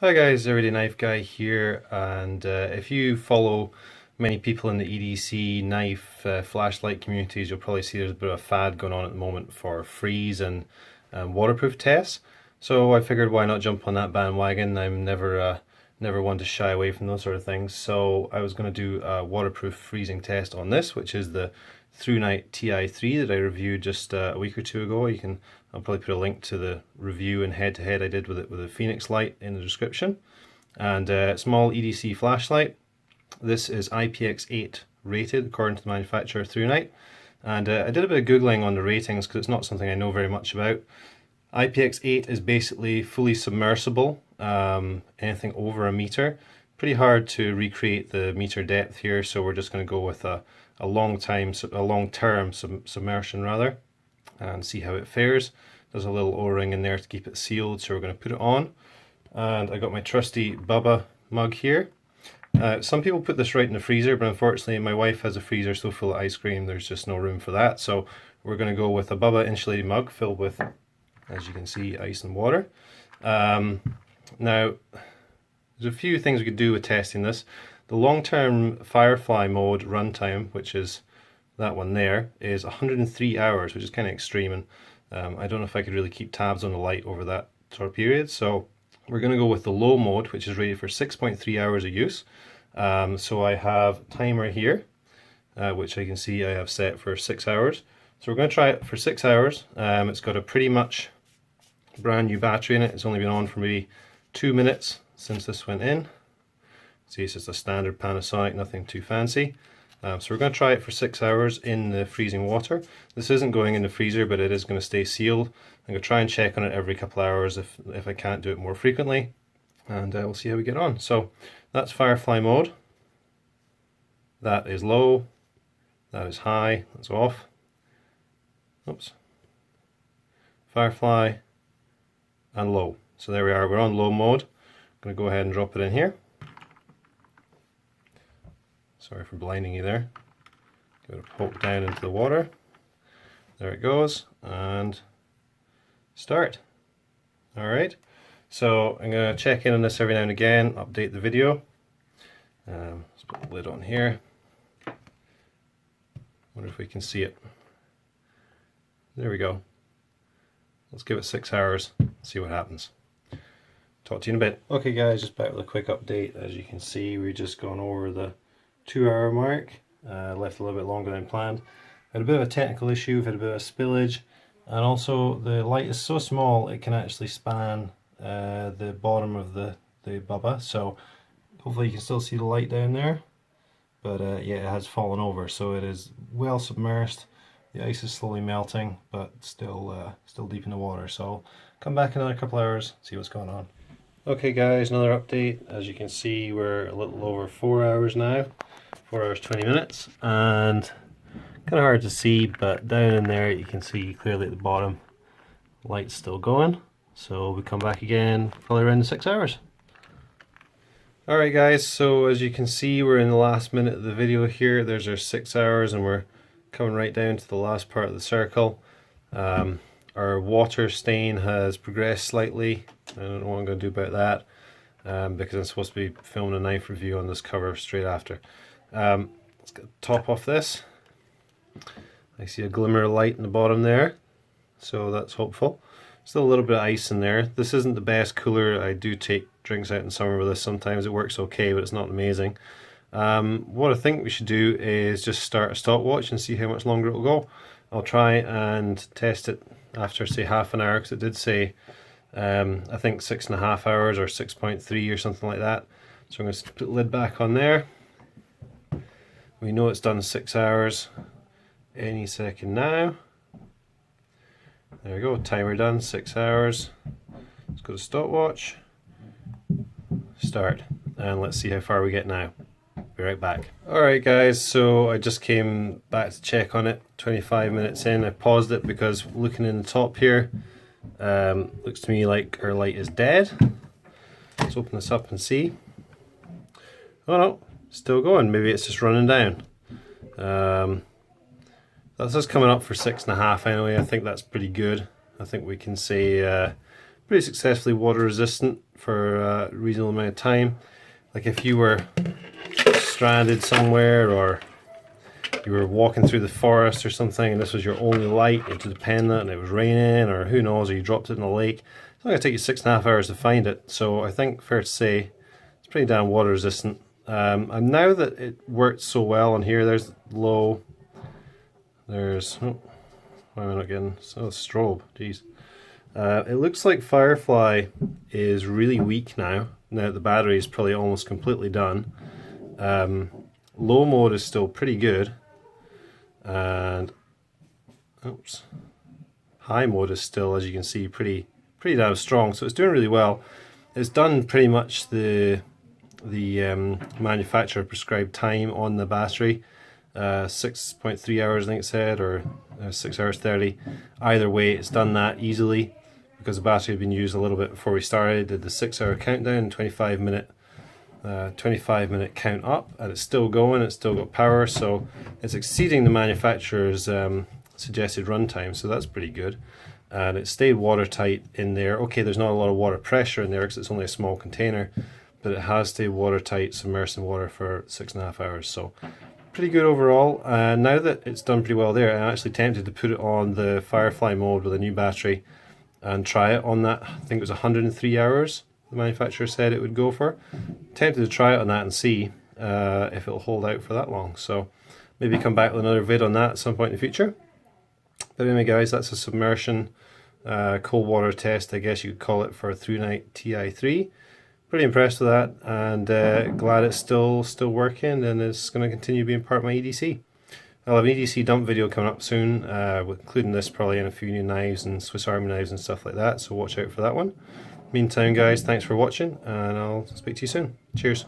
Hi guys, Everyday Knife Guy here, and if you follow many people in the EDC knife flashlight communities, you'll probably see there's a bit of a fad going on at the moment for freeze and waterproof tests. So I figured why not jump on that bandwagon. I'm never one to shy away from those sort of things. So I was going to do a waterproof freezing test on this, which is the Thrunite Ti3 that I reviewed just a week or two ago. I'll probably put a link to the review and head-to-head I did with it with a Phoenix light in the description. And small EDC flashlight. This is IPX8 rated according to the manufacturer Thrunite. And I did a bit of googling on the ratings because it's not something I know very much about. IPX8 is basically fully submersible, anything over a meter. Pretty hard to recreate the meter depth here, so we're just going to go with a long-term submersion rather, and see how it fares. There's a little O-ring in there to keep it sealed, so we're going to put it on. And I got my trusty Bubba mug here. Some people put this right in the freezer, but unfortunately my wife has a freezer so full of ice cream there's just no room for that. So we're going to go with a Bubba insulated mug filled with, as you can see, ice and water. Now, there's a few things we could do with testing this. The long-term Firefly mode runtime, which is that one there, is 103 hours, which is kind of extreme, and I don't know if I could really keep tabs on the light over that sort of period. So we're going to go with the low mode, which is rated for 6.3 hours of use. So I have a timer here, which I can see I have set for 6 hours. So we're going to try it for 6 hours. It's got a pretty much brand new battery in it. It's only been on for maybe 2 minutes since this went in. See, it's just a standard Panasonic, nothing too fancy. So we're going to try it for 6 hours in the freezing water. This isn't going in the freezer, but it is going to stay sealed. I'm going to try and check on it every couple of hours if I can't do it more frequently. And we'll see how we get on. So that's Firefly mode. That is low. That is high. That's off. Oops. Firefly and low. So there we are. We're on low mode. I'm going to go ahead and drop it in here. Sorry for blinding you there. Give it a poke down into the water. There it goes, and start. Alright, so I'm going to check in on this every now and again, update the video. Let's put the lid on here. Wonder if we can see it. There we go. Let's give it 6 hours, see what happens. Talk to you in a bit. Okay guys, just back with a quick update. As you can see, we've just gone over the 2 hour mark, left a little bit longer than planned. Had a bit of a technical issue, we've had a bit of a spillage, and also the light is so small it can actually span the bottom of the Bubba, so hopefully you can still see the light down there, but yeah, it has fallen over, so it is well submersed. The ice is slowly melting, but still deep in the water, so come back in another couple hours, see what's going on. Okay guys, another update. As you can see, we're a little over 4 hours now. 4 hours 20 minutes, and kind of hard to see, but down in there you can see clearly at the bottom light's still going, so we come back again probably around 6 hours. Alright guys, so as you can see we're in the last minute of the video here. There's our 6 hours and we're coming right down to the last part of the circle. Our water stain has progressed slightly. I don't know what I'm going to do about that, because I'm supposed to be filming a knife review on this cover straight after. Let's get the top off this. I see a glimmer of light in the bottom there, so that's hopeful. Still a little bit of ice in there. This isn't the best cooler. I do take drinks out in summer with this sometimes. It works okay, but it's not amazing. What I think we should do is just start a stopwatch and see how much longer it will go. I'll try and test it after, say, half an hour, because it did say I think 6.5 hours or 6.3 or something like that. So I'm going to put the lid back on there. We know it's done 6 hours any second now. There we go, timer done, 6 hours. Let's go to stopwatch, start, and let's see how far we get now. Be right back. Alright guys, so I just came back to check on it 25 minutes in. I paused it because looking in the top here, looks to me like our light is dead. Let's open this up and see. Oh no, still going. Maybe it's just running down. That's just coming up for 6.5 anyway. I think that's pretty good. I think we can say pretty successfully water resistant for reasonable amount of time. Like if you were stranded somewhere, or you were walking through the forest or something and this was your only light, you had to depend on it and it was raining, or who knows, or you dropped it in a lake, it's only going to take you 6.5 hours to find it. So I think fair to say it's pretty damn water resistant. And now that it worked so well on here, there's low, there's, oh, why am I not getting, so strobe, jeez. It looks like Firefly is really weak now that the battery is probably almost completely done. Low mode is still pretty good, and oops, high mode is still, as you can see, pretty damn strong. So it's doing really well. It's done pretty much the manufacturer prescribed time on the battery, 6.3 hours I think it said, or 6 hours 30. Either way, it's done that easily because the battery had been used a little bit before we started. Did the 6-hour countdown, 25-minute count up, and it's still going. It's still got power, so it's exceeding the manufacturer's suggested runtime, so that's pretty good. And it stayed watertight in there. Okay, there's not a lot of water pressure in there because it's only a small container, but it has stayed watertight, submersed in water for 6.5 hours, so pretty good overall. Now that it's done pretty well there, I'm actually tempted to put it on the Firefly mode with a new battery and try it on that. I think it was 103 hours the manufacturer said it would go for. Tempted to try it on that and see if it'll hold out for that long. So maybe come back with another vid on that at some point in the future. But anyway guys, that's a submersion cold water test, I guess you could call it, for Thrunite Ti3. Pretty impressed with that, and glad it's still working and it's going to continue being part of my EDC. I'll have an EDC dump video coming up soon, including this probably, and a few new knives and Swiss Army knives and stuff like that, so watch out for that one. Meantime guys, thanks for watching, and I'll speak to you soon. Cheers.